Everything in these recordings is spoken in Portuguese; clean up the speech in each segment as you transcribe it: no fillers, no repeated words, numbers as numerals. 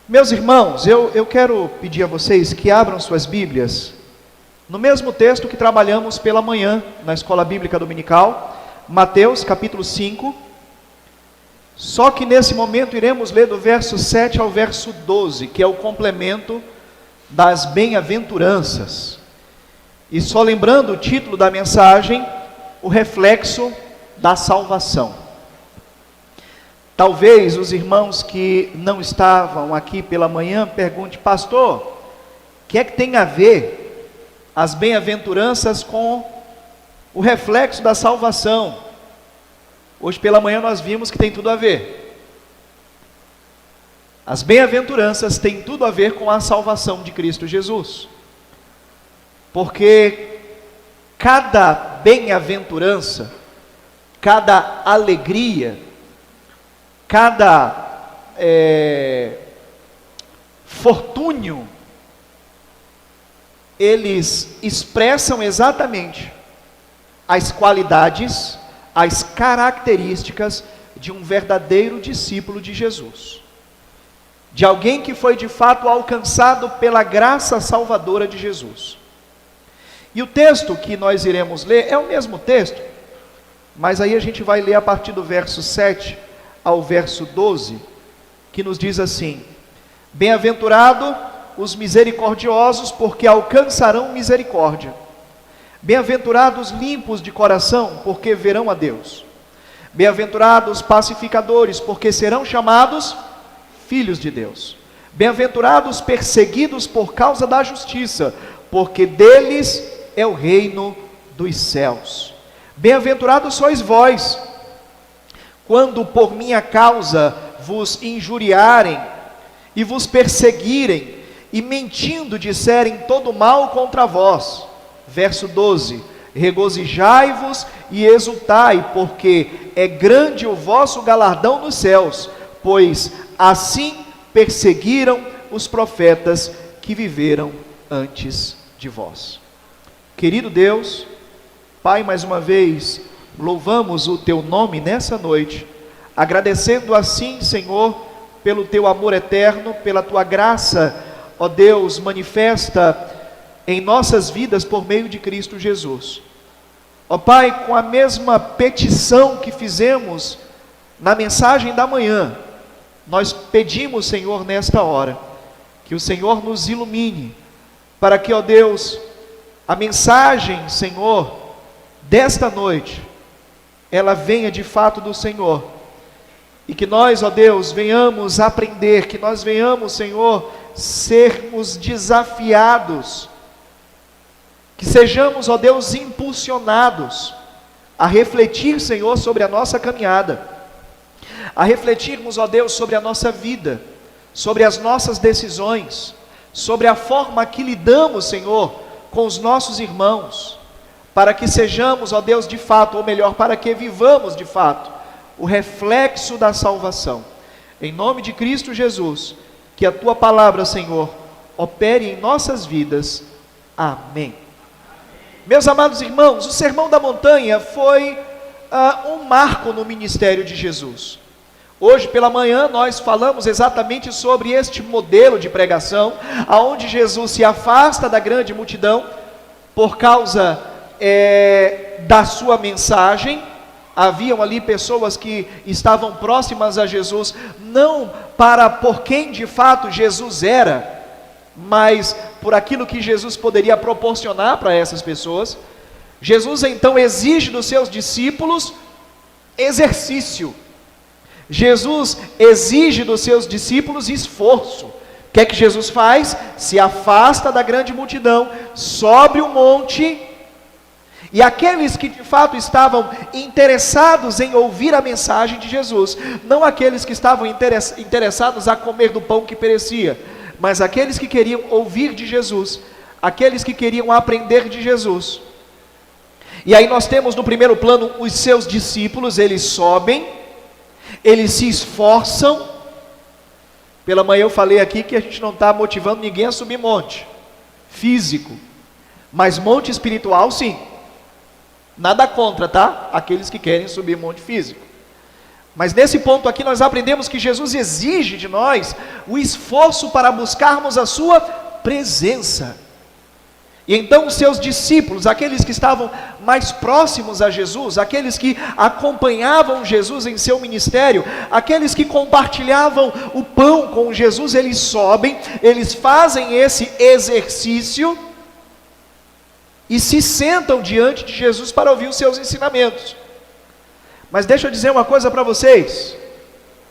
Meus irmãos, eu quero pedir a vocês que abram suas Bíblias no mesmo texto que trabalhamos pela manhã na Escola Bíblica Dominical, Mateus capítulo 5, só que nesse momento iremos ler do verso 7 ao verso 12, que é o complemento das bem-aventuranças. E só lembrando o título da mensagem, o reflexo da salvação. Talvez os irmãos que não estavam aqui pela manhã perguntem: pastor, o que é que tem a ver as bem-aventuranças com o reflexo da salvação? Hoje pela manhã nós vimos que tem tudo a ver. As bem-aventuranças têm tudo a ver com a salvação de Cristo Jesus. Porque cada bem-aventurança, cada alegria, cada fortúnio, eles expressam exatamente as qualidades, as características de um verdadeiro discípulo de Jesus, de alguém que foi de fato alcançado pela graça salvadora de Jesus. E o texto que nós iremos ler é o mesmo texto, mas aí a gente vai ler a partir do verso 7 ao verso 12, que nos diz assim: bem-aventurado os misericordiosos, porque alcançarão misericórdia. Bem-aventurados limpos de coração, porque verão a Deus. Bem-aventurados pacificadores, porque serão chamados filhos de Deus. Bem-aventurados perseguidos por causa da justiça, porque deles é o reino dos céus. Bem-aventurados sois vós, quando por minha causa vos injuriarem e vos perseguirem, e mentindo disserem todo mal contra vós. Verso 12: regozijai-vos e exultai, porque é grande o vosso galardão nos céus, pois assim perseguiram os profetas que viveram antes de vós. Querido Deus, Pai, mais uma vez louvamos o Teu nome nessa noite, agradecendo assim, Senhor, pelo Teu amor eterno, pela Tua graça, ó Deus, manifesta em nossas vidas por meio de Cristo Jesus. Ó Pai, com a mesma petição que fizemos na mensagem da manhã, nós pedimos, Senhor, nesta hora, que o Senhor nos ilumine, para que, ó Deus, a mensagem, Senhor, desta noite, ela venha de fato do Senhor, e que nós, ó Deus, venhamos aprender, que nós venhamos, Senhor, sermos desafiados, que sejamos, ó Deus, impulsionados a refletir, Senhor, sobre a nossa caminhada, a refletirmos, ó Deus, sobre a nossa vida, sobre as nossas decisões, sobre a forma que lidamos, Senhor, com os nossos irmãos, para que sejamos, ó Deus, de fato, ou melhor, para que vivamos de fato o reflexo da salvação. Em nome de Cristo Jesus, que a Tua palavra, Senhor, opere em nossas vidas. Amém. Meus amados irmãos, o Sermão da Montanha foi um marco no ministério de Jesus. Hoje pela manhã nós falamos exatamente sobre este modelo de pregação, aonde Jesus se afasta da grande multidão por causa da sua mensagem. Haviam ali pessoas que estavam próximas a Jesus, não por quem de fato Jesus era, mas por aquilo que Jesus poderia proporcionar para essas pessoas. Jesus então exige dos seus discípulos exercício. Jesus exige dos seus discípulos esforço. O que é que Jesus faz? Se afasta da grande multidão, sobe o monte, e aqueles que de fato estavam interessados em ouvir a mensagem de Jesus, não aqueles que estavam interessados a comer do pão que perecia, mas aqueles que queriam ouvir de Jesus, aqueles que queriam aprender de Jesus. E aí nós temos no primeiro plano os seus discípulos. Eles sobem, eles se esforçam. Pela manhã eu falei aqui que a gente não está motivando ninguém a subir monte físico, mas monte espiritual sim. Nada contra, tá? Aqueles que querem subir monte físico. Mas nesse ponto aqui nós aprendemos que Jesus exige de nós o esforço para buscarmos a sua presença. E então os seus discípulos, aqueles que estavam mais próximos a Jesus, aqueles que acompanhavam Jesus em seu ministério, aqueles que compartilhavam o pão com Jesus, eles sobem, eles fazem esse exercício e se sentam diante de Jesus para ouvir os seus ensinamentos. Mas deixa eu dizer uma coisa para vocês: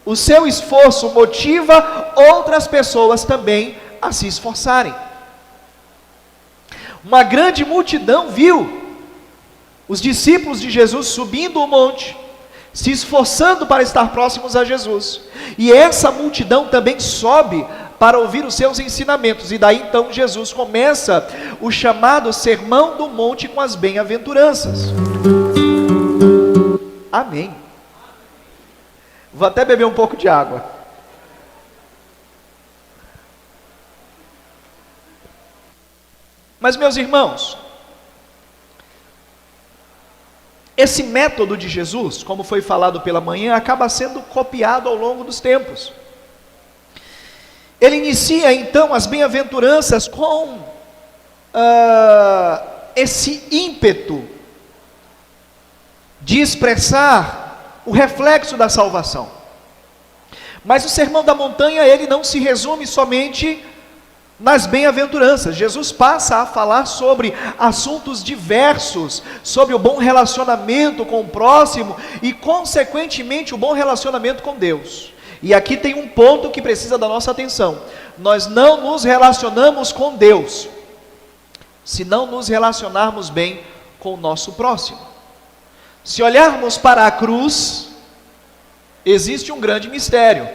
o seu esforço motiva outras pessoas também a se esforçarem. Uma grande multidão viu os discípulos de Jesus subindo o monte, se esforçando para estar próximos a Jesus, e essa multidão também sobe para ouvir os seus ensinamentos, e daí então Jesus começa o chamado Sermão do Monte com as bem-aventuranças. Amém. Vou até beber um pouco de água. Mas, meus irmãos, esse método de Jesus, como foi falado pela manhã, acaba sendo copiado ao longo dos tempos. Ele inicia então as bem-aventuranças com esse ímpeto de expressar o reflexo da salvação. Mas o Sermão da Montanha, ele não se resume somente nas bem-aventuranças. Jesus passa a falar sobre assuntos diversos, sobre o bom relacionamento com o próximo e, consequentemente, o bom relacionamento com Deus. E aqui tem um ponto que precisa da nossa atenção: nós não nos relacionamos com Deus se não nos relacionarmos bem com o nosso próximo. Se olharmos para a cruz, existe um grande mistério.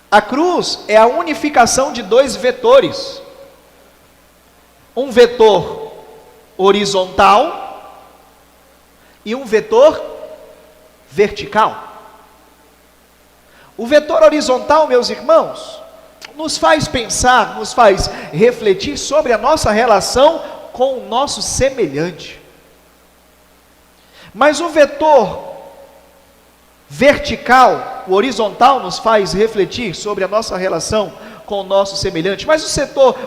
A cruz é a unificação de dois vetores, um vetor horizontal e um vetor vertical. O vetor horizontal, meus irmãos, nos faz pensar, nos faz refletir sobre a nossa relação com o nosso semelhante. Mas o vetor vertical, o horizontal, nos faz refletir sobre a nossa relação com o nosso semelhante, mas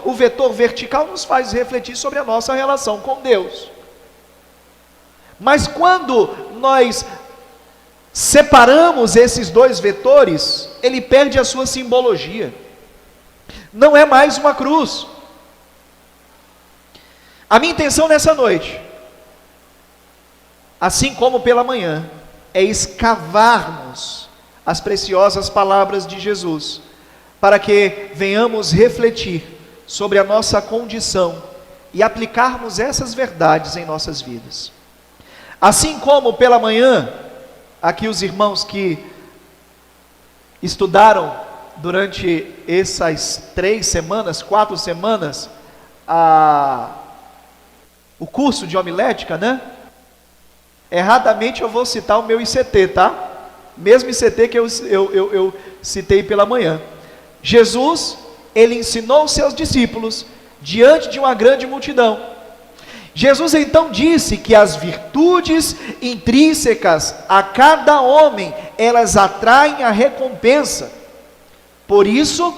o vetor vertical nos faz refletir sobre a nossa relação com Deus. Mas quando nós separamos esses dois vetores, ele perde a sua simbologia. Não é mais uma cruz. A minha intenção nessa noite, assim como pela manhã, é escavarmos as preciosas palavras de Jesus, para que venhamos refletir sobre a nossa condição e aplicarmos essas verdades em nossas vidas. Assim como pela manhã, aqui os irmãos que estudaram durante essas 4 semanas, o curso de homilética, né? Erradamente eu vou citar o meu ICT, tá? Mesmo ICT que eu citei pela manhã. Jesus, ele ensinou os seus discípulos diante de uma grande multidão. Jesus então disse que as virtudes intrínsecas a cada homem, elas atraem a recompensa. Por isso,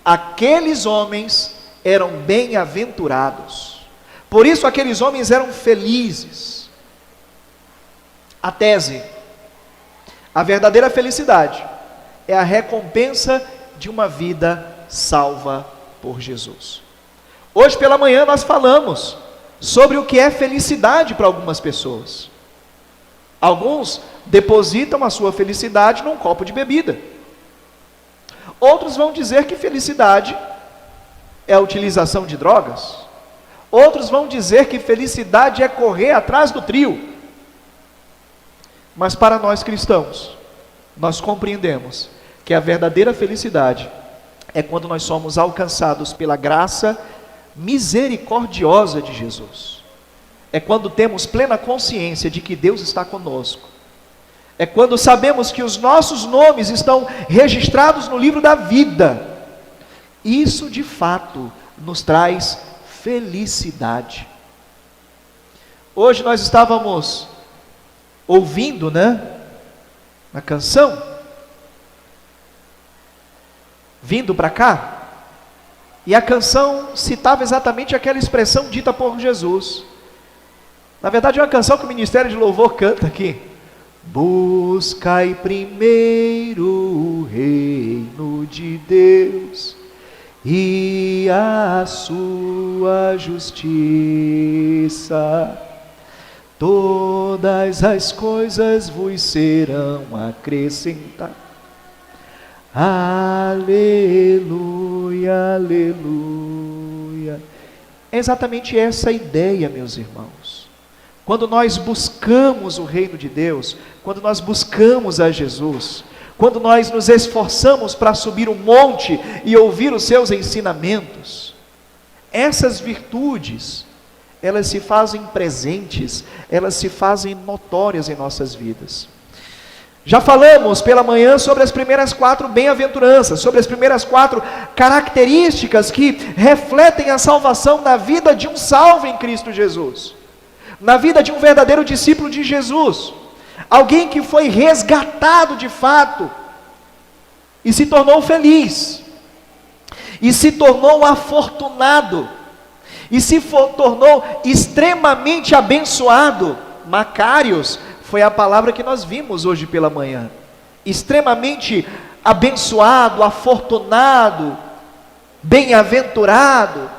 aqueles homens eram bem-aventurados. Por isso, aqueles homens eram felizes. A tese: a verdadeira felicidade é a recompensa de uma vida salva por Jesus. Hoje pela manhã nós falamos sobre o que é felicidade para algumas pessoas. Alguns depositam a sua felicidade num copo de bebida. Outros vão dizer que felicidade é a utilização de drogas. Outros vão dizer que felicidade é correr atrás do trio. Mas para nós cristãos, nós compreendemos que a verdadeira felicidade é quando nós somos alcançados pela graça misericordiosa de Jesus. É quando temos plena consciência de que Deus está conosco. É quando sabemos que os nossos nomes estão registrados no livro da vida. Isso de fato nos traz felicidade. Hoje nós estávamos ouvindo, na canção, vindo para cá, e a canção citava exatamente aquela expressão dita por Jesus. Na verdade é uma canção que o Ministério de Louvor canta aqui. Buscai primeiro o reino de Deus e a sua justiça. Todas as coisas vos serão acrescentadas. Aleluia, aleluia. É exatamente essa a ideia, meus irmãos. Quando nós buscamos o reino de Deus, quando nós buscamos a Jesus, quando nós nos esforçamos para subir o monte e ouvir os seus ensinamentos, essas virtudes, elas se fazem presentes, elas se fazem notórias em nossas vidas. Já falamos pela manhã sobre as primeiras 4 bem-aventuranças, sobre as primeiras 4 características que refletem a salvação na vida de um salvo em Cristo Jesus, na vida de um verdadeiro discípulo de Jesus, alguém que foi resgatado de fato, e se tornou feliz, e se tornou afortunado, e se tornou extremamente abençoado. Macários foi a palavra que nós vimos hoje pela manhã. Extremamente abençoado, afortunado, bem-aventurado,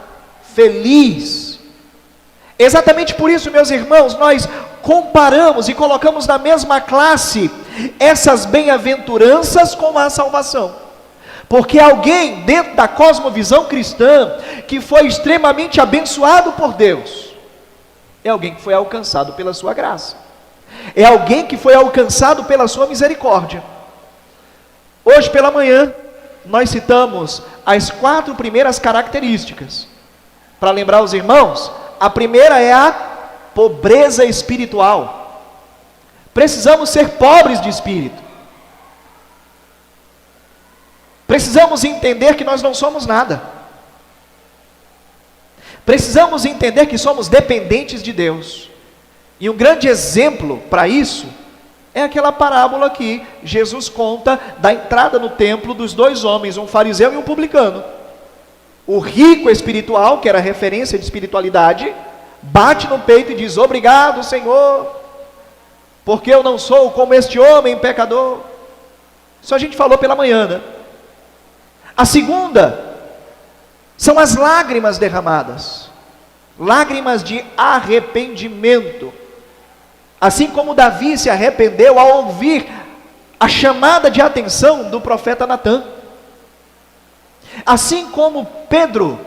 feliz. Exatamente por isso, meus irmãos, nós comparamos e colocamos na mesma classe essas bem-aventuranças com a salvação. Porque alguém dentro da cosmovisão cristã que foi extremamente abençoado por Deus, é alguém que foi alcançado pela sua graça. É alguém que foi alcançado pela sua misericórdia. Hoje pela manhã, nós citamos as 4 primeiras características. Para lembrar os irmãos, a primeira é a pobreza espiritual. Precisamos ser pobres de espírito. Precisamos entender que nós não somos nada. Precisamos entender que somos dependentes de Deus. E um grande exemplo para isso é aquela parábola que Jesus conta da entrada no templo dos 2 homens, um fariseu e um publicano. O rico espiritual, que era referência de espiritualidade, bate no peito e diz: obrigado, Senhor, porque eu não sou como este homem pecador. Isso a gente falou pela manhã, né? A segunda são as lágrimas derramadas, lágrimas de arrependimento. Assim como Davi se arrependeu ao ouvir a chamada de atenção do profeta Natã. Assim como Pedro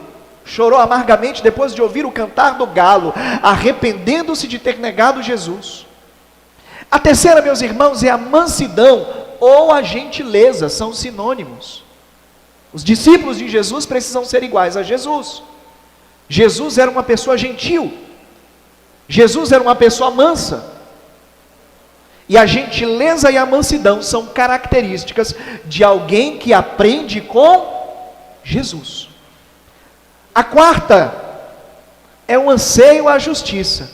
chorou amargamente depois de ouvir o cantar do galo, arrependendo-se de ter negado Jesus. A terceira, meus irmãos, é a mansidão ou a gentileza, são sinônimos. Os discípulos de Jesus precisam ser iguais a Jesus. Jesus era uma pessoa gentil, Jesus era uma pessoa mansa. E a gentileza e a mansidão são características de alguém que aprende com Jesus. A quarta é um anseio à justiça.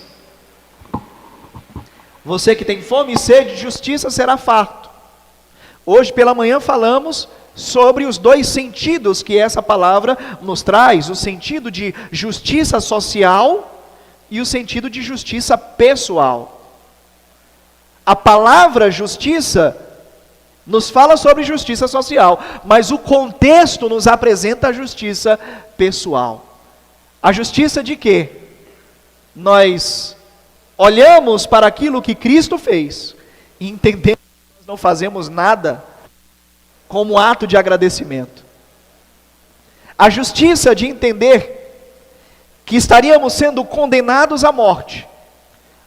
Você que tem fome e sede de justiça será farto. Hoje pela manhã falamos sobre os 2 sentidos que essa palavra nos traz: o sentido de justiça social e o sentido de justiça pessoal. A palavra justiça nos fala sobre justiça social, mas o contexto nos apresenta a justiça pessoal. A justiça de quê? Nós olhamos para aquilo que Cristo fez e entendemos que nós não fazemos nada como ato de agradecimento. A justiça de entender que estaríamos sendo condenados à morte,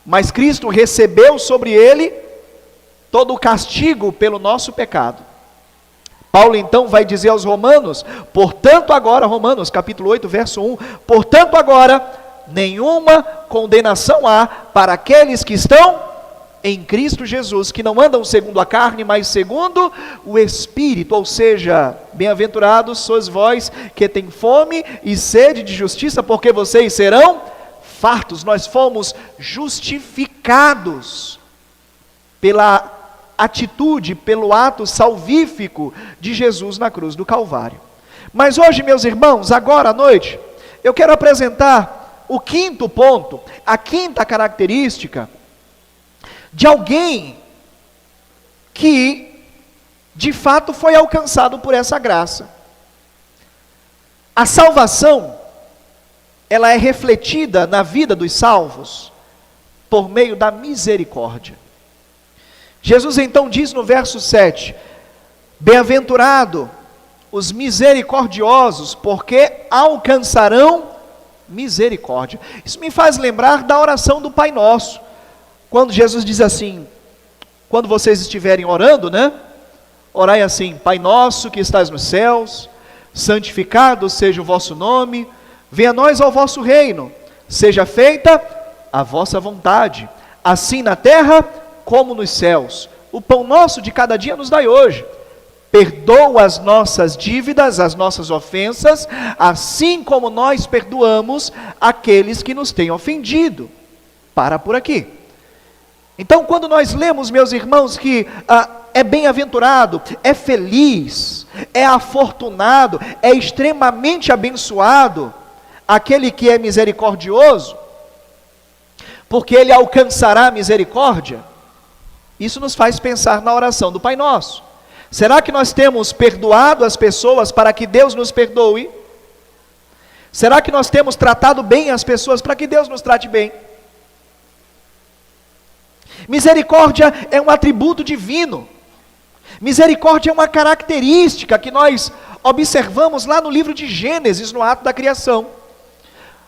mas Cristo recebeu sobre ele todo o castigo pelo nosso pecado. Paulo então vai dizer aos Romanos, portanto agora, Romanos capítulo 8, verso 1, portanto agora, nenhuma condenação há para aqueles que estão em Cristo Jesus, que não andam segundo a carne, mas segundo o Espírito. Ou seja, bem-aventurados sois vós que têm fome e sede de justiça, porque vocês serão fartos. Nós fomos justificados pela atitude, pelo ato salvífico de Jesus na cruz do Calvário. Mas hoje, meus irmãos, agora à noite, eu quero apresentar o quinto ponto, a quinta característica de alguém que, de fato, foi alcançado por essa graça. A salvação, ela é refletida na vida dos salvos por meio da misericórdia. Jesus então diz no verso 7, bem-aventurado os misericordiosos, porque alcançarão misericórdia. Isso me faz lembrar da oração do Pai Nosso, quando Jesus diz assim, quando vocês estiverem orando, orai assim, Pai Nosso que estás nos céus, santificado seja o vosso nome, venha a nós ao vosso reino, seja feita a vossa vontade, assim na terra como nos céus. O pão nosso de cada dia nos dai hoje. Perdoa as nossas dívidas, as nossas ofensas, assim como nós perdoamos aqueles que nos têm ofendido. Para por aqui. Então, quando nós lemos, meus irmãos, que é bem-aventurado, é feliz, é afortunado, é extremamente abençoado, aquele que é misericordioso, porque ele alcançará a misericórdia, isso nos faz pensar na oração do Pai Nosso. Será que nós temos perdoado as pessoas para que Deus nos perdoe? Será que nós temos tratado bem as pessoas para que Deus nos trate bem? Misericórdia é um atributo divino. Misericórdia é uma característica que nós observamos lá no livro de Gênesis, no ato da criação.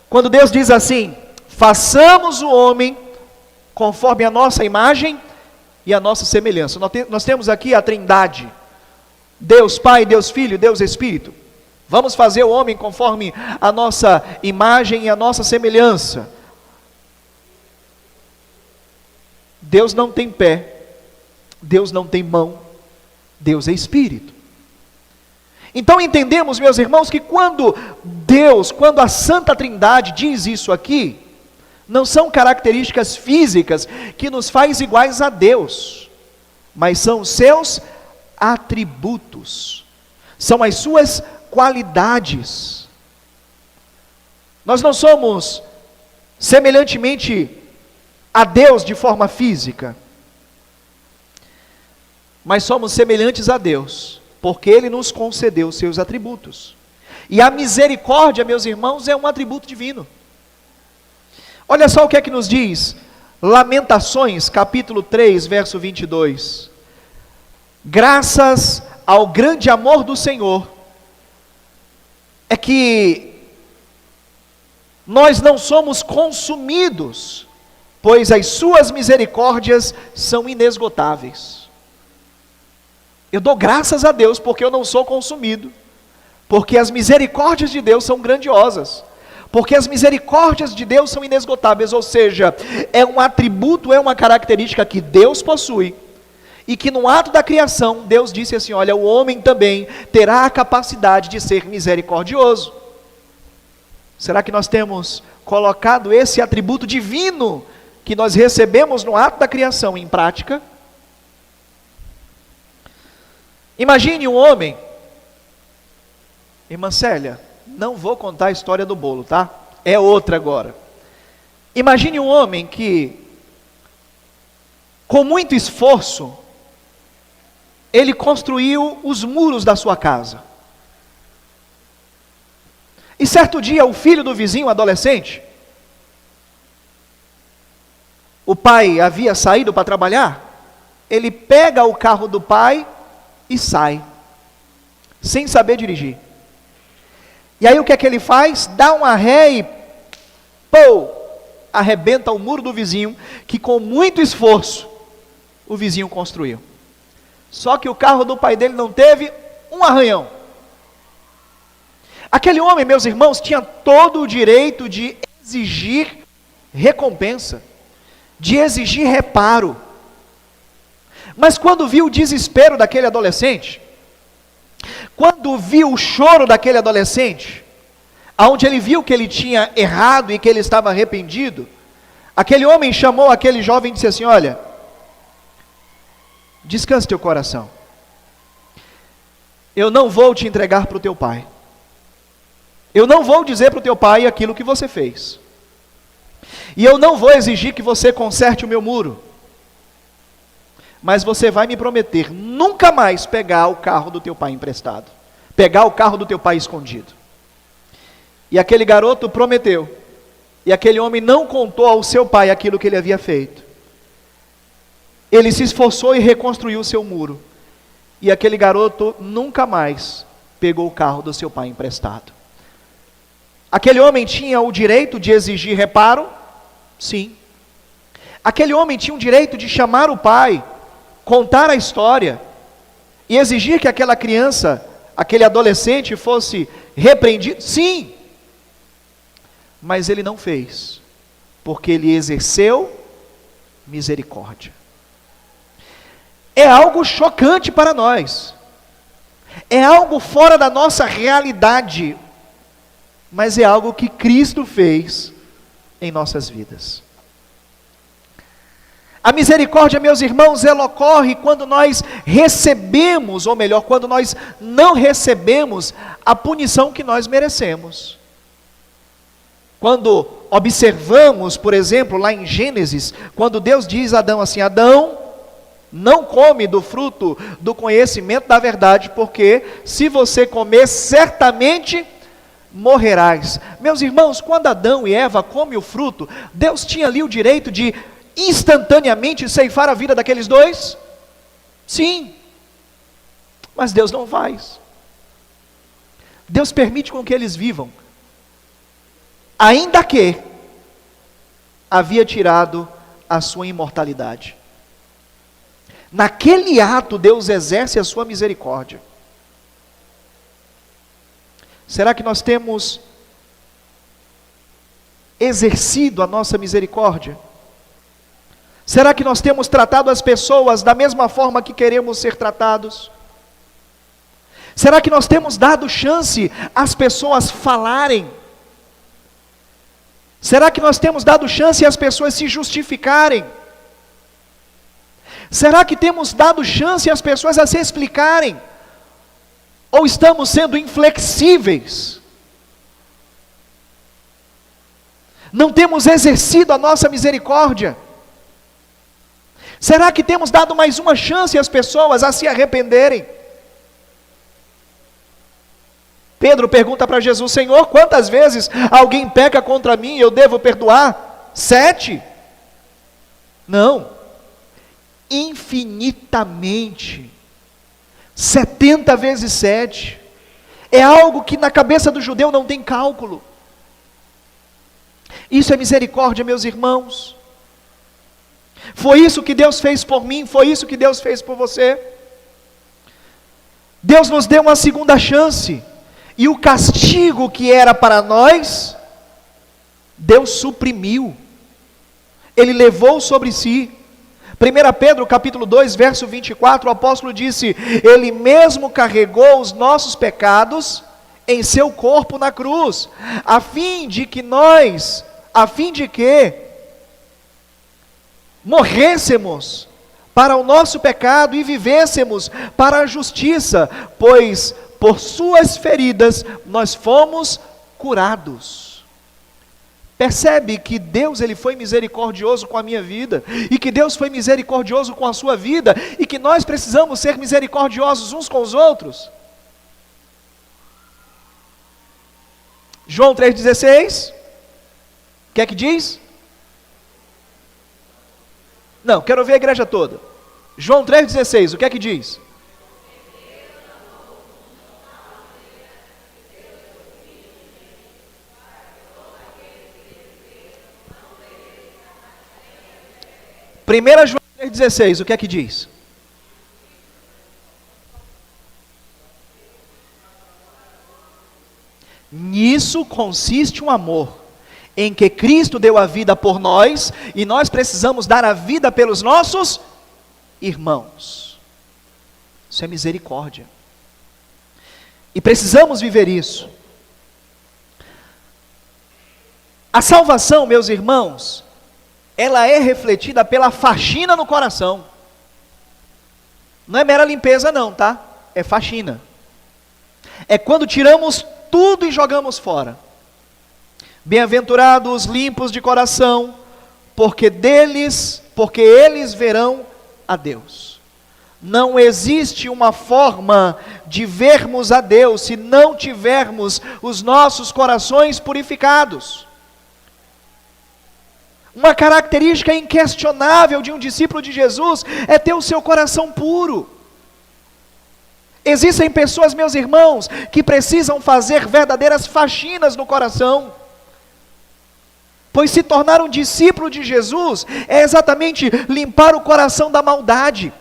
Quando Deus diz assim, façamos o homem conforme a nossa imagem e a nossa semelhança. Nós temos aqui a Trindade, Deus Pai, Deus Filho, Deus Espírito. Vamos fazer o homem conforme a nossa imagem e a nossa semelhança. Deus não tem pé, Deus não tem mão, Deus é Espírito. Então entendemos, meus irmãos, que quando a Santa Trindade diz isso aqui, não são características físicas que nos faz iguais a Deus, mas são os seus atributos, são as suas qualidades. Nós não somos semelhantemente a Deus de forma física, mas somos semelhantes a Deus, porque Ele nos concedeu os seus atributos. E a misericórdia, meus irmãos, é um atributo divino. Olha só o que é que nos diz Lamentações, capítulo 3, verso 22. Graças ao grande amor do Senhor, é que nós não somos consumidos, pois as suas misericórdias são inesgotáveis. Eu dou graças a Deus porque eu não sou consumido, porque as misericórdias de Deus são grandiosas, porque as misericórdias de Deus são inesgotáveis, ou seja, é um atributo, é uma característica que Deus possui, e que no ato da criação, Deus disse assim, olha, o homem também terá a capacidade de ser misericordioso. Será que nós temos colocado esse atributo divino, que nós recebemos no ato da criação, em prática? Imagine um homem, irmã Célia, não vou contar a história do bolo, tá? É outra agora. Imagine um homem que, com muito esforço, ele construiu os muros da sua casa. E certo dia, o filho do vizinho, adolescente, o pai havia saído para trabalhar, ele pega o carro do pai e sai, sem saber dirigir. E aí o que é que ele faz? Dá uma ré e arrebenta o muro do vizinho, que com muito esforço o vizinho construiu. Só que o carro do pai dele não teve um arranhão. Aquele homem, meus irmãos, tinha todo o direito de exigir recompensa, de exigir reparo. Mas quando viu o desespero daquele adolescente, quando viu o choro daquele adolescente, aonde ele viu que ele tinha errado e que ele estava arrependido, aquele homem chamou aquele jovem e disse assim, olha, Descanse teu coração. Eu não vou te entregar para o teu pai. Eu não vou dizer para o teu pai aquilo que você fez. E eu não vou exigir que você conserte o meu muro. Mas você vai me prometer nunca mais pegar o carro do teu pai emprestado. Pegar o carro do teu pai escondido. E aquele garoto prometeu. E aquele homem não contou ao seu pai aquilo que ele havia feito. Ele se esforçou e reconstruiu o seu muro. E aquele garoto nunca mais pegou o carro do seu pai emprestado. Aquele homem tinha o direito de exigir reparo? Sim. Aquele homem tinha o direito de chamar o pai, contar a história e exigir que aquela criança, aquele adolescente fosse repreendido? Sim. Mas ele não fez, porque ele exerceu misericórdia. É algo chocante para nós. É algo fora da nossa realidade. Mas é algo que Cristo fez em nossas vidas. A misericórdia, meus irmãos, ela ocorre quando nós recebemos, ou melhor, quando nós não recebemos a punição que nós merecemos. Quando observamos, por exemplo, lá em Gênesis, quando Deus diz a Adão assim: Adão, não come do fruto do conhecimento da verdade, porque se você comer, certamente morrerás. Meus irmãos, quando Adão e Eva comem o fruto, Deus tinha ali o direito de instantaneamente ceifar a vida daqueles dois? Sim. Mas Deus não faz. Deus permite com que eles vivam, ainda que havia tirado a sua imortalidade. Naquele ato, Deus exerce a sua misericórdia. Será que nós temos exercido a nossa misericórdia? Será que nós temos tratado as pessoas da mesma forma que queremos ser tratados? Será que nós temos dado chance às pessoas falarem? Será que nós temos dado chance às pessoas se justificarem? Será que temos dado chance às pessoas a se explicarem? Ou estamos sendo inflexíveis? Não temos exercido a nossa misericórdia? Será que temos dado mais uma chance às pessoas a se arrependerem? Pedro pergunta para Jesus: Senhor, quantas vezes alguém peca contra mim e eu devo perdoar? 7? Não. Infinitamente. 70 vezes 7. É algo que na cabeça do judeu não tem cálculo. Isso é misericórdia, meus irmãos. Foi isso que Deus fez por mim, foi isso que Deus fez por você. Deus nos deu uma segunda chance, e o castigo que era para nós, Deus suprimiu. Ele levou sobre si. 1 Pedro capítulo 2, verso 24, o apóstolo disse: Ele mesmo carregou os nossos pecados em seu corpo na cruz, a fim de que morrêssemos para o nosso pecado e vivêssemos para a justiça, pois por suas feridas nós fomos curados. Percebe que Deus, Ele foi misericordioso com a minha vida, e que Deus foi misericordioso com a sua vida, e que nós precisamos ser misericordiosos uns com os outros. João 3,16, o que é que diz? Não, quero ouvir a igreja toda. João 3,16, o que é que diz? Primeira João 3,16, o que é que diz? Nisso consiste um amor, em que Cristo deu a vida por nós, e nós precisamos dar a vida pelos nossos irmãos. Isso é misericórdia. E precisamos viver isso. A salvação, meus irmãos, ela é refletida pela faxina no coração. Não é mera limpeza não, tá? É faxina. É quando tiramos tudo e jogamos fora. Bem-aventurados os limpos de coração, porque eles verão a Deus. Não existe uma forma de vermos a Deus se não tivermos os nossos corações purificados. Uma característica inquestionável de um discípulo de Jesus é ter o seu coração puro. Existem pessoas, meus irmãos, que precisam fazer verdadeiras faxinas no coração. Pois se tornar um discípulo de Jesus é exatamente limpar o coração da maldade.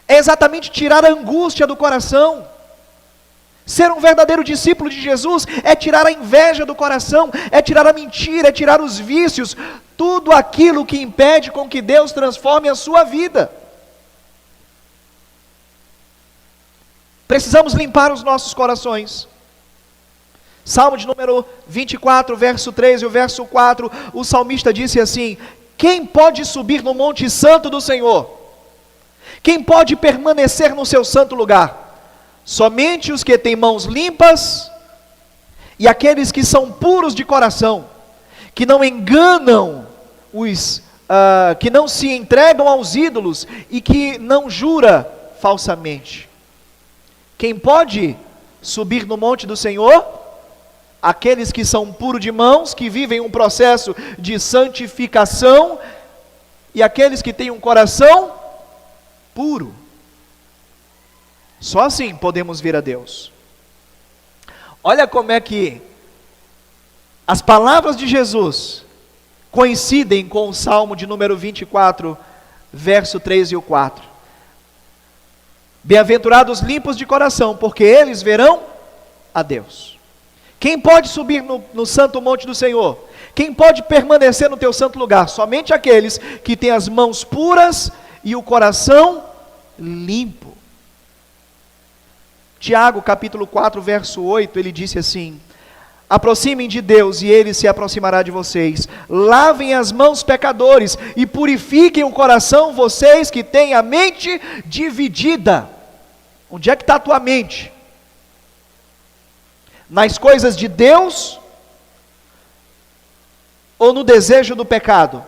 É exatamente tirar a angústia do coração. Ser um verdadeiro discípulo de Jesus é tirar a inveja do coração, é tirar a mentira, é tirar os vícios, tudo aquilo que impede com que Deus transforme a sua vida. Precisamos limpar os nossos corações. Salmo de número 24, verso 3 e o verso 4, o salmista disse assim: quem pode subir no monte santo do Senhor? Quem pode permanecer no seu santo lugar? Somente os que têm mãos limpas e aqueles que são puros de coração, que não enganam que não se entregam aos ídolos e que não jura falsamente. Quem pode subir no monte do Senhor? Aqueles que são puros de mãos, que vivem um processo de santificação, e aqueles que têm um coração puro. Só assim podemos vir a Deus. Olha como é que as palavras de Jesus coincidem com o Salmo de número 24, verso 3 e o 4. Bem-aventurados limpos de coração, porque eles verão a Deus. Quem pode subir no santo monte do Senhor? Quem pode permanecer no teu santo lugar? Somente aqueles que têm as mãos puras e o coração limpo. Tiago capítulo 4, verso 8, ele disse assim: aproximem de Deus e Ele se aproximará de vocês. Lavem as mãos, pecadores, e purifiquem o coração, vocês que têm a mente dividida. Onde é que está a tua mente? Nas coisas de Deus ou no desejo do pecado?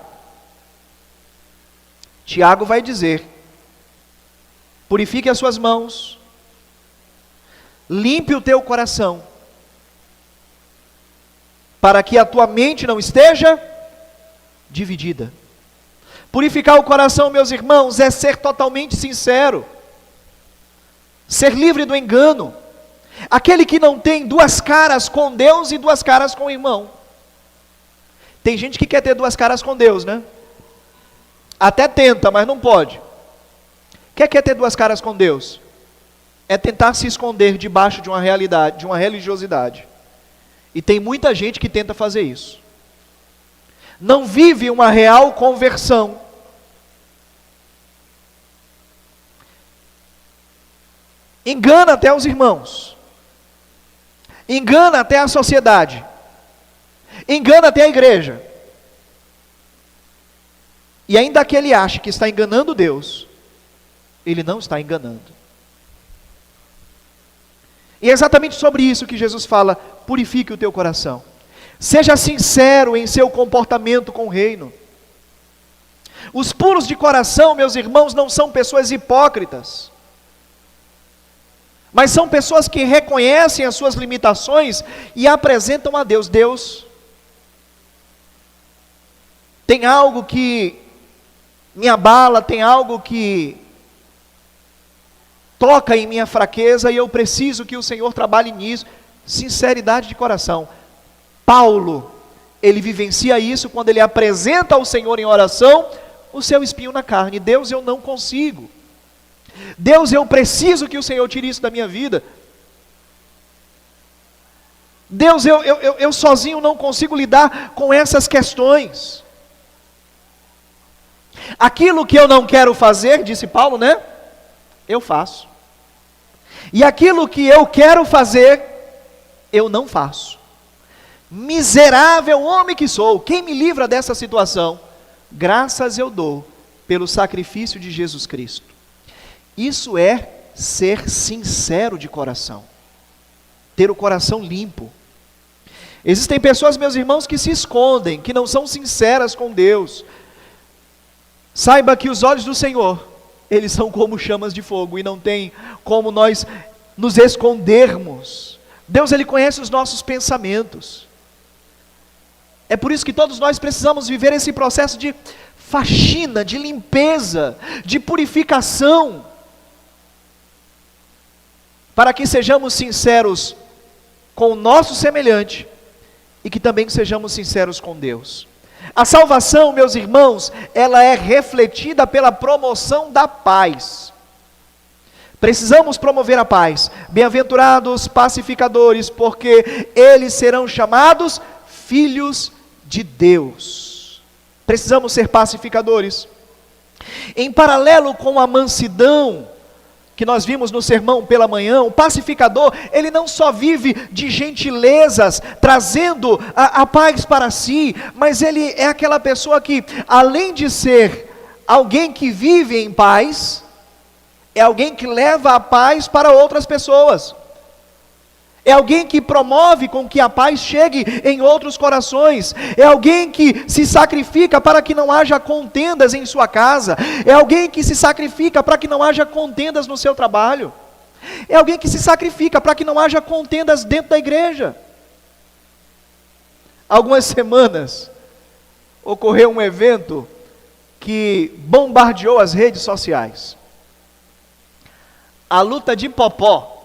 Tiago vai dizer: purifique as suas mãos, limpe o teu coração, para que a tua mente não esteja dividida. Purificar o coração, meus irmãos, é ser totalmente sincero, ser livre do engano. Aquele que não tem duas caras com Deus e duas caras com o irmão. Tem gente que quer ter duas caras com Deus, né? Até tenta, mas não pode. Quer ter duas caras com Deus? É tentar se esconder debaixo de uma realidade, de uma religiosidade. E tem muita gente que tenta fazer isso. Não vive uma real conversão. Engana até os irmãos. Engana até a sociedade. Engana até a igreja. E ainda que ele ache que está enganando Deus, ele não está enganando. E é exatamente sobre isso que Jesus fala: purifique o teu coração. Seja sincero em seu comportamento com o reino. Os puros de coração, meus irmãos, não são pessoas hipócritas, mas são pessoas que reconhecem as suas limitações e apresentam a Deus: Deus, tem algo que me abala, tem algo que toca em minha fraqueza e eu preciso que o Senhor trabalhe nisso. Sinceridade de coração. Paulo, ele vivencia isso quando ele apresenta ao Senhor em oração o seu espinho na carne. Deus, eu não consigo. Deus, eu preciso que o Senhor tire isso da minha vida. Deus, eu sozinho não consigo lidar com essas questões. Aquilo que eu não quero fazer, disse Paulo, né? Eu faço. E aquilo que eu quero fazer, eu não faço. Miserável homem que sou, quem me livra dessa situação? Graças eu dou pelo sacrifício de Jesus Cristo. Isso é ser sincero de coração, ter o coração limpo. Existem pessoas, meus irmãos, que se escondem, que não são sinceras com Deus. Saiba que os olhos do Senhor, eles são como chamas de fogo, e não tem como nós nos escondermos. Deus, Ele conhece os nossos pensamentos. É por isso que todos nós precisamos viver esse processo de faxina, de limpeza, de purificação, para que sejamos sinceros com o nosso semelhante, e que também sejamos sinceros com Deus. A salvação, meus irmãos, ela é refletida pela promoção da paz. Precisamos promover a paz. Bem-aventurados pacificadores, porque eles serão chamados filhos de Deus. Precisamos ser pacificadores. Em paralelo com a mansidão que nós vimos no sermão pela manhã, o pacificador, ele não só vive de gentilezas, trazendo a paz para si, mas ele é aquela pessoa que, além de ser alguém que vive em paz, é alguém que leva a paz para outras pessoas. É alguém que promove com que a paz chegue em outros corações. É alguém que se sacrifica para que não haja contendas em sua casa. É alguém que se sacrifica para que não haja contendas no seu trabalho. É alguém que se sacrifica para que não haja contendas dentro da igreja. Algumas semanas ocorreu um evento que bombardeou as redes sociais. A luta de Popó.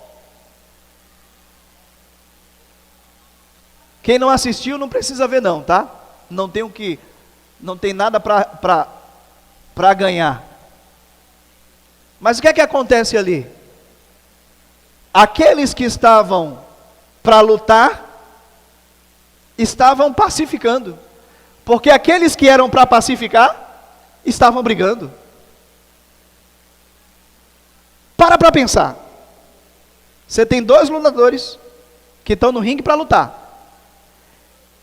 Quem não assistiu não precisa ver não, tá? Não tem nada para ganhar. Mas o que é que acontece ali? Aqueles que estavam para lutar, estavam pacificando. Porque aqueles que eram para pacificar, estavam brigando. Para pensar. Você tem dois lutadores que estão no ringue para lutar.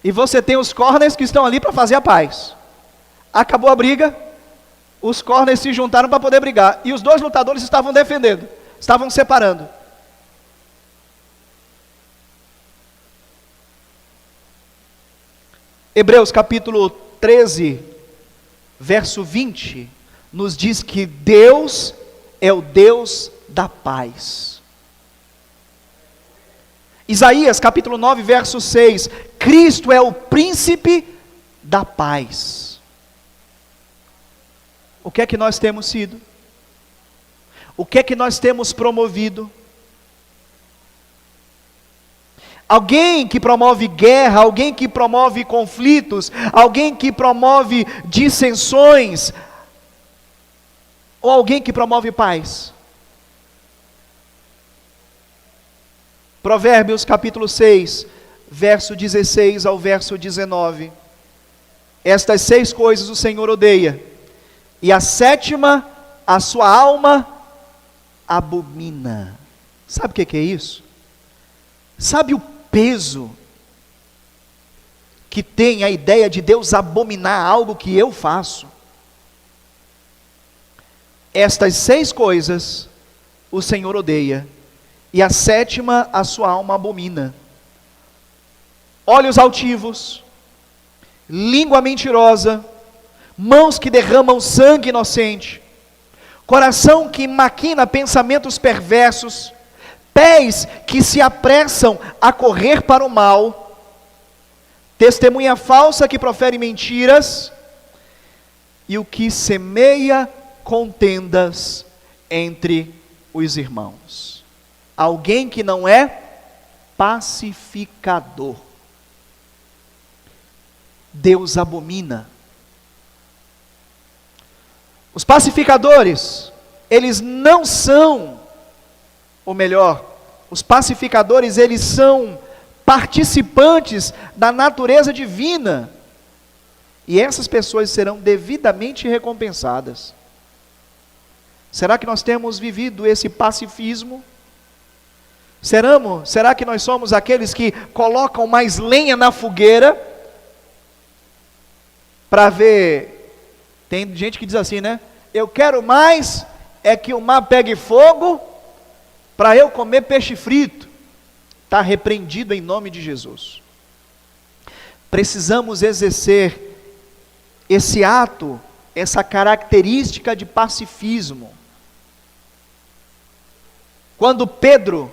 E você tem os corners que estão ali para fazer a paz. Acabou a briga, os corners se juntaram para poder brigar. E os dois lutadores estavam defendendo, estavam separando. Hebreus capítulo 13, verso 20, nos diz que Deus é o Deus da paz. Isaías capítulo 9, verso 6, Cristo é o príncipe da paz. O que é que nós temos sido? O que é que nós temos promovido? Alguém que promove guerra, alguém que promove conflitos, alguém que promove dissensões, ou alguém que promove paz? Provérbios capítulo 6, verso 16 ao verso 19. Estas 6 coisas o Senhor odeia, e a 7ª a sua alma abomina. Sabe o que é isso? Sabe o peso que tem a ideia de Deus abominar algo que eu faço? Estas 6 coisas o Senhor odeia, e a 7ª a sua alma abomina: olhos altivos, língua mentirosa, mãos que derramam sangue inocente, coração que maquina pensamentos perversos, pés que se apressam a correr para o mal, testemunha falsa que profere mentiras, e o que semeia contendas entre os irmãos. Alguém que não é pacificador, Deus abomina. Os pacificadores, eles não são, ou melhor, os pacificadores, eles são participantes da natureza divina, e essas pessoas serão devidamente recompensadas. Será que nós temos vivido esse pacifismo? Será que nós somos aqueles que colocam mais lenha na fogueira para ver? Tem gente que diz assim, né? Eu quero mais é que o mar pegue fogo para eu comer peixe frito. Está repreendido em nome de Jesus. Precisamos exercer esse ato, essa característica de pacifismo. Quando Pedro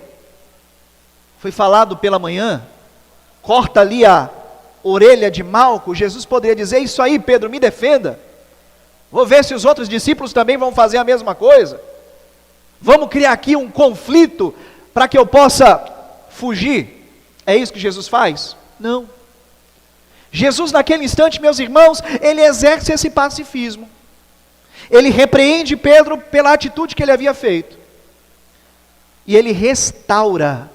foi falado pela manhã, corta ali a orelha de Malco, Jesus poderia dizer: isso aí, Pedro, me defenda. Vou ver se os outros discípulos também vão fazer a mesma coisa. Vamos criar aqui um conflito para que eu possa fugir. É isso que Jesus faz? Não. Jesus naquele instante, meus irmãos, ele exerce esse pacifismo. Ele repreende Pedro pela atitude que ele havia feito. E ele restaura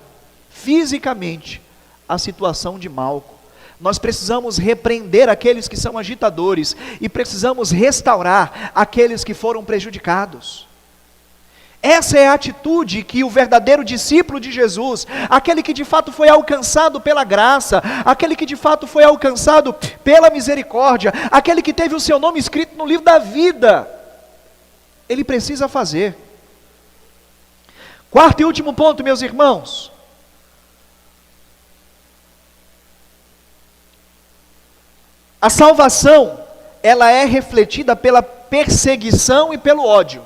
fisicamente a situação de Malco. Nós precisamos repreender aqueles que são agitadores e precisamos restaurar aqueles que foram prejudicados. Essa é a atitude que o verdadeiro discípulo de Jesus, aquele que de fato foi alcançado pela graça, aquele que de fato foi alcançado pela misericórdia, aquele que teve o seu nome escrito no livro da vida, ele precisa fazer. Quarto e último ponto, meus irmãos. A salvação, ela é refletida pela perseguição e pelo ódio.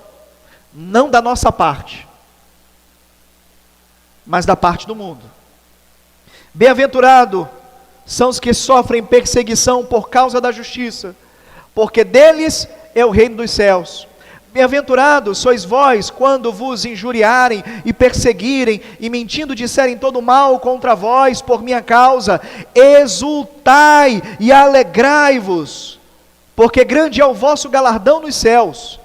Não da nossa parte, mas da parte do mundo. Bem-aventurado são os que sofrem perseguição por causa da justiça, porque deles é o reino dos céus. Bem-aventurados sois vós quando vos injuriarem e perseguirem e mentindo disserem todo mal contra vós por minha causa. Exultai e alegrai-vos, porque grande é o vosso galardão nos céus,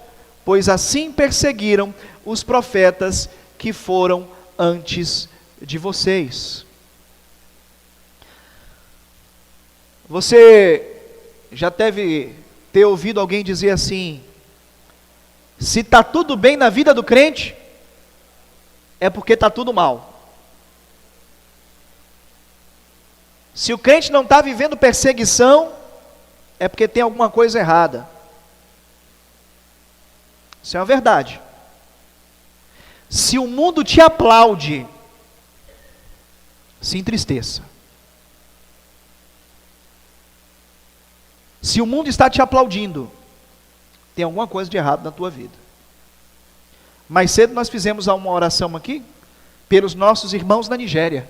pois assim perseguiram os profetas que foram antes de vocês. Você já deve ter ouvido alguém dizer assim: se está tudo bem na vida do crente, é porque está tudo mal. Se o crente não está vivendo perseguição, é porque tem alguma coisa errada. Isso é uma verdade. Se o mundo te aplaude, se entristeça. Se o mundo está te aplaudindo, tem alguma coisa de errado na tua vida. Mais cedo nós fizemos uma oração aqui, pelos nossos irmãos na Nigéria,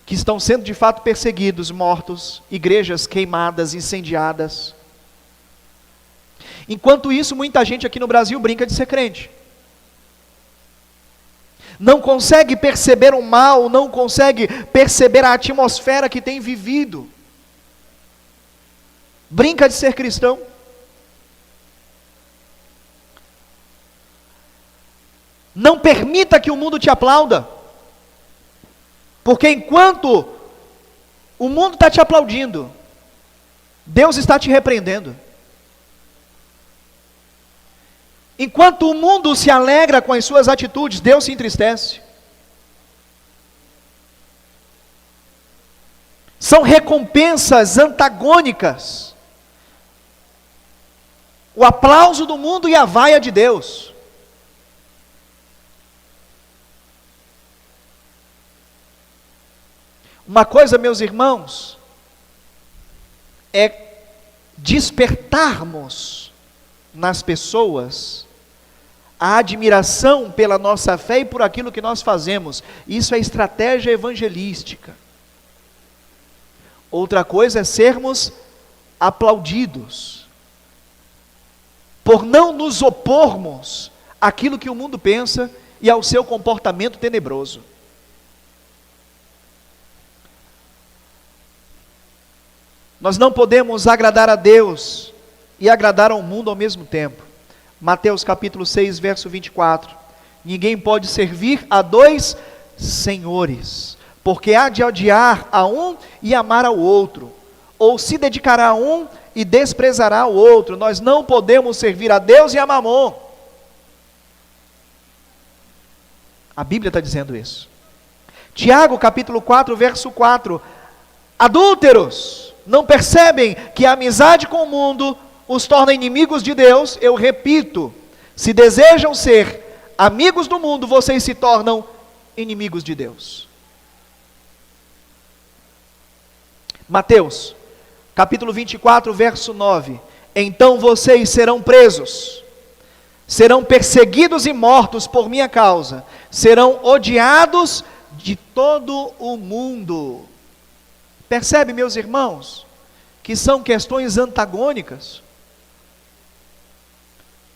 que estão sendo de fato perseguidos, mortos, igrejas queimadas, incendiadas. Enquanto isso, muita gente aqui no Brasil brinca de ser crente. Não consegue perceber o mal, não consegue perceber a atmosfera que tem vivido. Brinca de ser cristão. Não permita que o mundo te aplauda. Porque enquanto o mundo está te aplaudindo, Deus está te repreendendo. Enquanto o mundo se alegra com as suas atitudes, Deus se entristece. São recompensas antagônicas. O aplauso do mundo e a vaia de Deus. Uma coisa, meus irmãos, é despertarmos nas pessoas a admiração pela nossa fé e por aquilo que nós fazemos. Isso é estratégia evangelística. Outra coisa é sermos aplaudidos por não nos opormos àquilo que o mundo pensa e ao seu comportamento tenebroso. Nós não podemos agradar a Deus e agradar ao mundo ao mesmo tempo. Mateus capítulo 6, verso 24. Ninguém pode servir a dois senhores, porque há de odiar a um e amar ao outro, ou se dedicará a um e desprezará ao outro. Nós não podemos servir a Deus e a Mamon. A Bíblia está dizendo isso. Tiago capítulo 4, verso 4. Adúlteros, não percebem que a amizade com o mundo os torna inimigos de Deus, eu repito, se desejam ser amigos do mundo, vocês se tornam inimigos de Deus. Mateus, capítulo 24, verso 9. Então vocês serão presos, serão perseguidos e mortos por minha causa, serão odiados de todo o mundo. Percebe, meus irmãos, que são questões antagônicas?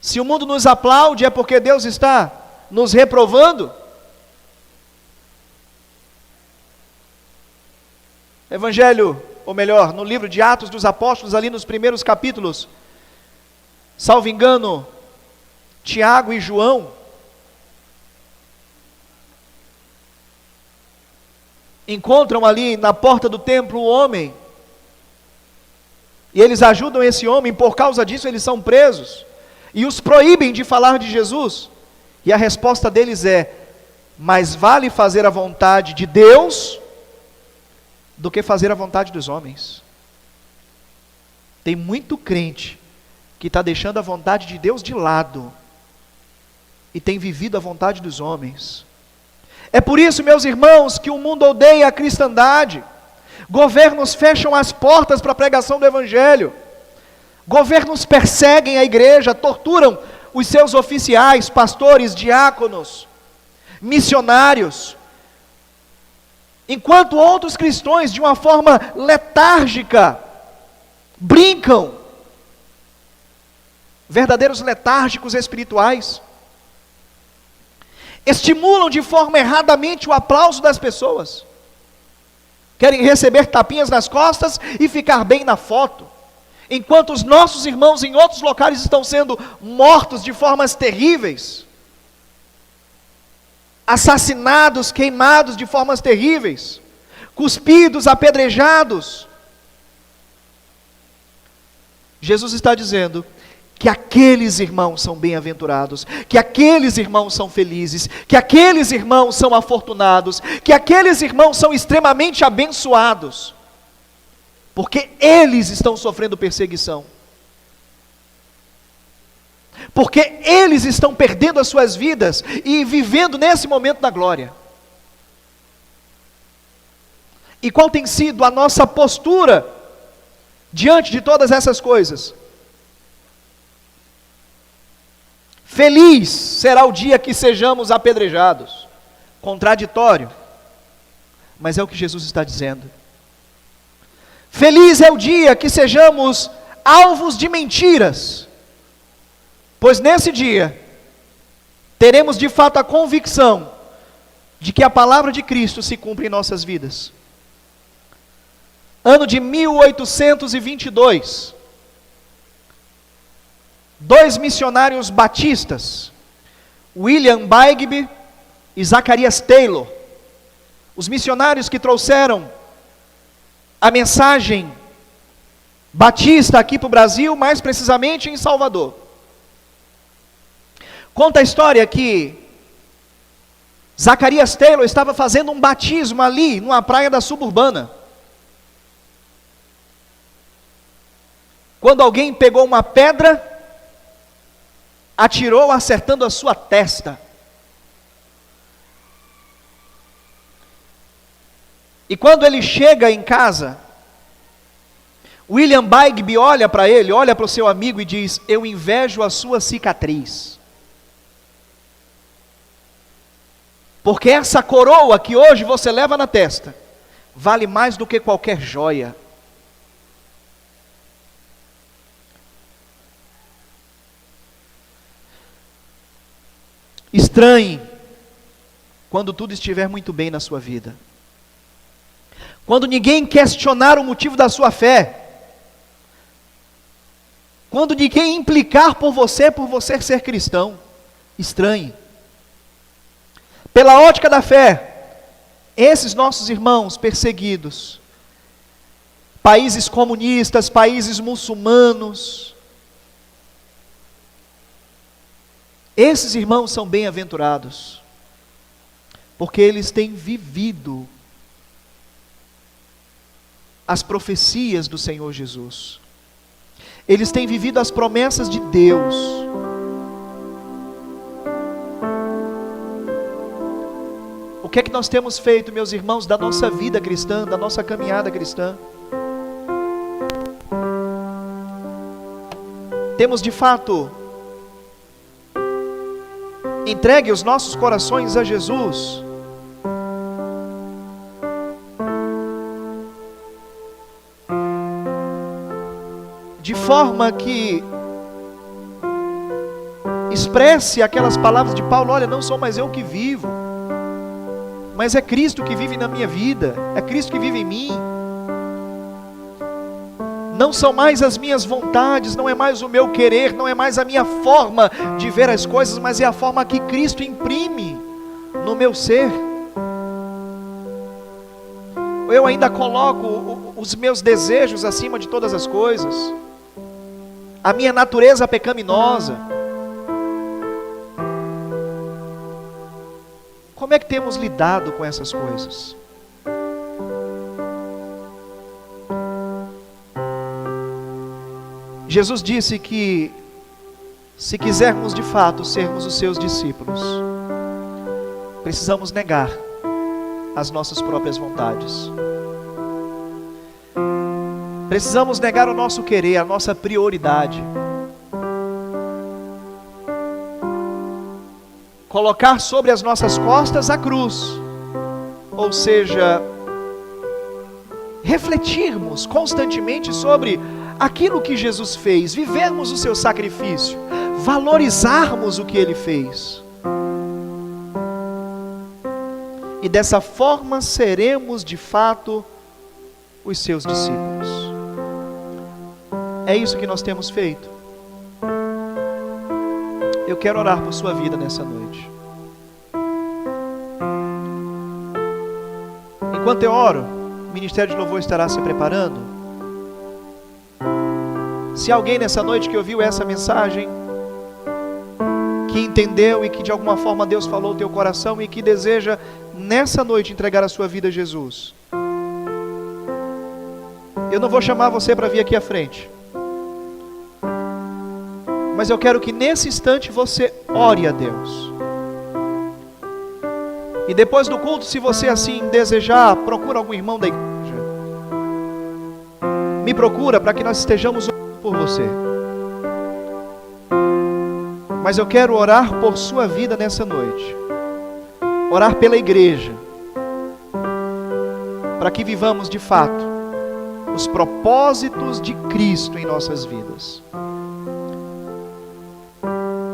Se o mundo nos aplaude, é porque Deus está nos reprovando? Evangelho, ou melhor, no livro de Atos dos Apóstolos, ali nos primeiros capítulos, salvo engano, Tiago e João encontram ali na porta do templo o homem, e eles ajudam esse homem, por causa disso eles são presos, e os proíbem de falar de Jesus, e a resposta deles é: mais vale fazer a vontade de Deus do que fazer a vontade dos homens. Tem muito crente que está deixando a vontade de Deus de lado, e tem vivido a vontade dos homens. É por isso, meus irmãos, que o mundo odeia a cristandade. Governos fecham as portas para a pregação do Evangelho. Governos perseguem a igreja, torturam os seus oficiais, pastores, diáconos, missionários. Enquanto outros cristãos, de uma forma letárgica, brincam, verdadeiros letárgicos espirituais, estimulam de forma erradamente o aplauso das pessoas, querem receber tapinhas nas costas e ficar bem na foto, enquanto os nossos irmãos em outros locais estão sendo mortos de formas terríveis, assassinados, queimados de formas terríveis, cuspidos, apedrejados. Jesus está dizendo que aqueles irmãos são bem-aventurados, que aqueles irmãos são felizes, que aqueles irmãos são afortunados, que aqueles irmãos são extremamente abençoados, porque eles estão sofrendo perseguição, porque eles estão perdendo as suas vidas e vivendo nesse momento da glória. E qual tem sido a nossa postura diante de todas essas coisas? Feliz será o dia que sejamos apedrejados. Contraditório, mas é o que Jesus está dizendo. Feliz é o dia que sejamos alvos de mentiras, pois nesse dia teremos de fato a convicção de que a palavra de Cristo se cumpre em nossas vidas. Ano de 1822, dois missionários batistas, William Bigby e Zacharias Taylor, os missionários que trouxeram a mensagem batista aqui para o Brasil, mais precisamente em Salvador. Conta a história que Zacharias Taylor estava fazendo um batismo ali, numa praia da suburbana, quando alguém pegou uma pedra, atirou acertando a sua testa. E quando ele chega em casa, William Bigby olha para ele, olha para o seu amigo e diz: eu invejo a sua cicatriz, porque essa coroa que hoje você leva na testa, vale mais do que qualquer joia. Estranhe quando tudo estiver muito bem na sua vida, quando ninguém questionar o motivo da sua fé, quando ninguém implicar por você ser cristão. Estranhe. Pela ótica da fé, esses nossos irmãos perseguidos, países comunistas, países muçulmanos, esses irmãos são bem-aventurados, porque eles têm vivido as profecias do Senhor Jesus. Eles têm vivido as promessas de Deus. O que é que nós temos feito, meus irmãos, da nossa vida cristã, da nossa caminhada cristã? Temos de fato entregue os nossos corações a Jesus? De forma que expresse aquelas palavras de Paulo: olha, não sou mais eu que vivo, mas é Cristo que vive na minha vida, é Cristo que vive em mim. Não são mais as minhas vontades, não é mais o meu querer, não é mais a minha forma de ver as coisas, mas é a forma que Cristo imprime no meu ser. Eu ainda coloco os meus desejos acima de todas as coisas, a minha natureza pecaminosa. Como é que temos lidado com essas coisas? Jesus disse que, se quisermos de fato sermos os seus discípulos, precisamos negar as nossas próprias vontades. Precisamos negar o nosso querer, a nossa prioridade. Colocar sobre as nossas costas a cruz, ou seja, refletirmos constantemente sobre aquilo que Jesus fez, vivermos o seu sacrifício, valorizarmos o que Ele fez. E dessa forma seremos de fato os seus discípulos. É isso que nós temos feito. Eu quero orar por sua vida nessa noite. Enquanto eu oro, o Ministério de Louvor estará se preparando. Se alguém nessa noite que ouviu essa mensagem, que entendeu e que de alguma forma Deus falou ao teu coração e que deseja nessa noite entregar a sua vida a Jesus, eu não vou chamar você para vir aqui à frente, mas eu quero que nesse instante você ore a Deus. E depois do culto, se você assim desejar, procura algum irmão da igreja, me procura para que nós estejamos orando por você. Mas eu quero orar por sua vida nessa noite, orar pela igreja, para que vivamos de fato os propósitos de Cristo em nossas vidas.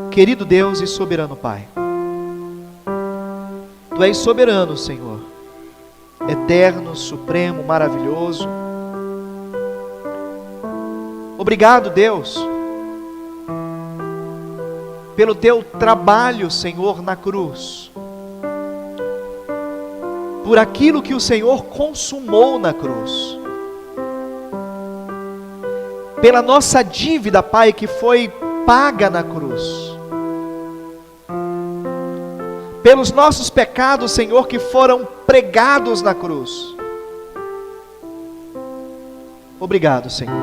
Querido Deus e soberano Pai, Tu és soberano, Senhor, eterno, supremo, maravilhoso. Obrigado, Deus, pelo Teu trabalho, Senhor, na cruz, por aquilo que o Senhor consumou na cruz, pela nossa dívida, Pai, que foi paga na cruz, pelos nossos pecados, Senhor, que foram pregados na cruz. Obrigado, Senhor.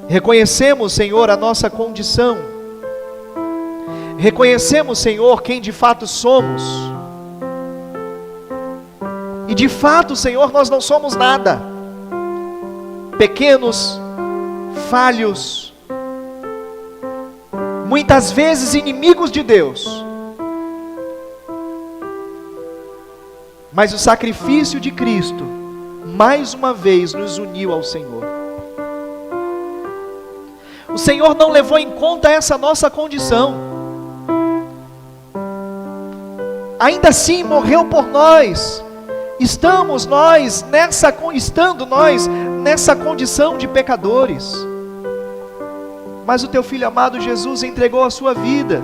Reconhecemos, Senhor, a nossa condição. Reconhecemos, Senhor, quem de fato somos. E de fato, Senhor, nós não somos nada. Pequenos, falhos, muitas vezes inimigos de Deus. Mas o sacrifício de Cristo, mais uma vez, nos uniu ao Senhor. O Senhor não levou em conta essa nossa condição. Ainda assim morreu por nós. Estando nós nessa condição de pecadores. Mas o Teu Filho amado Jesus entregou a sua vida,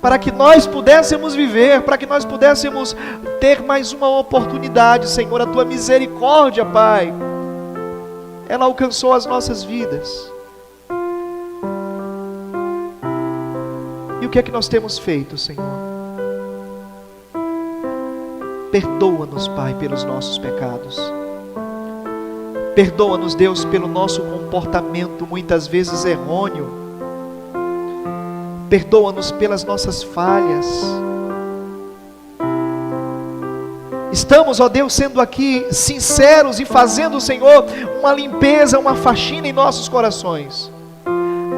para que nós pudéssemos viver, para que nós pudéssemos ter mais uma oportunidade, Senhor. A Tua misericórdia, Pai, ela alcançou as nossas vidas. E o que é que nós temos feito, Senhor? Perdoa-nos, Pai, pelos nossos pecados. Perdoa-nos, Deus, pelo nosso comportamento muitas vezes errôneo. Perdoa-nos pelas nossas falhas. Estamos, ó Deus, sendo aqui sinceros e fazendo, Senhor, uma limpeza, uma faxina em nossos corações.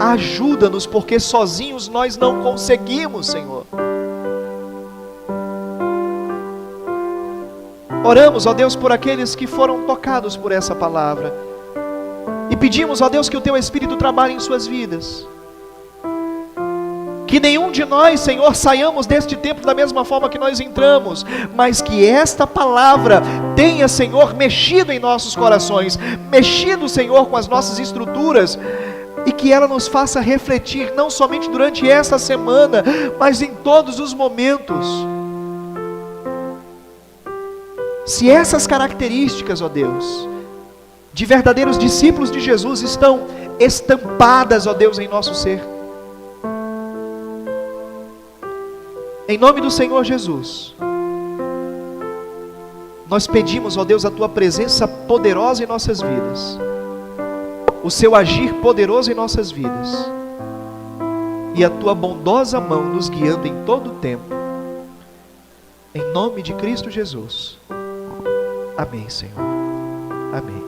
Ajuda-nos, porque sozinhos nós não conseguimos, Senhor. Oramos, ó Deus, por aqueles que foram tocados por essa palavra. E pedimos, ó Deus, que o Teu Espírito trabalhe em suas vidas. Que nenhum de nós, Senhor, saiamos deste tempo da mesma forma que nós entramos, mas que esta palavra tenha, Senhor, mexido em nossos corações, mexido, Senhor, com as nossas estruturas, e que ela nos faça refletir, não somente durante esta semana, mas em todos os momentos. Se essas características, ó Deus, de verdadeiros discípulos de Jesus estão estampadas, ó Deus, em nosso ser, em nome do Senhor Jesus, nós pedimos, ó Deus, a Tua presença poderosa em nossas vidas, o Seu agir poderoso em nossas vidas, e a Tua bondosa mão nos guiando em todo o tempo, em nome de Cristo Jesus. Amém, Senhor. Amém.